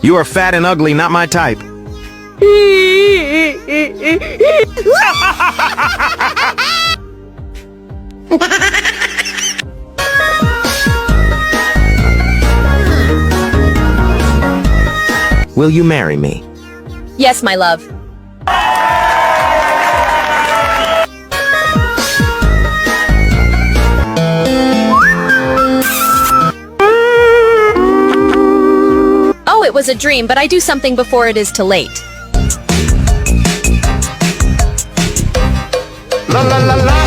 You are fat and ugly, not my type. Will you marry me? Yes, my love. Oh, it was a dream, but I do something before it is too late. La la la la.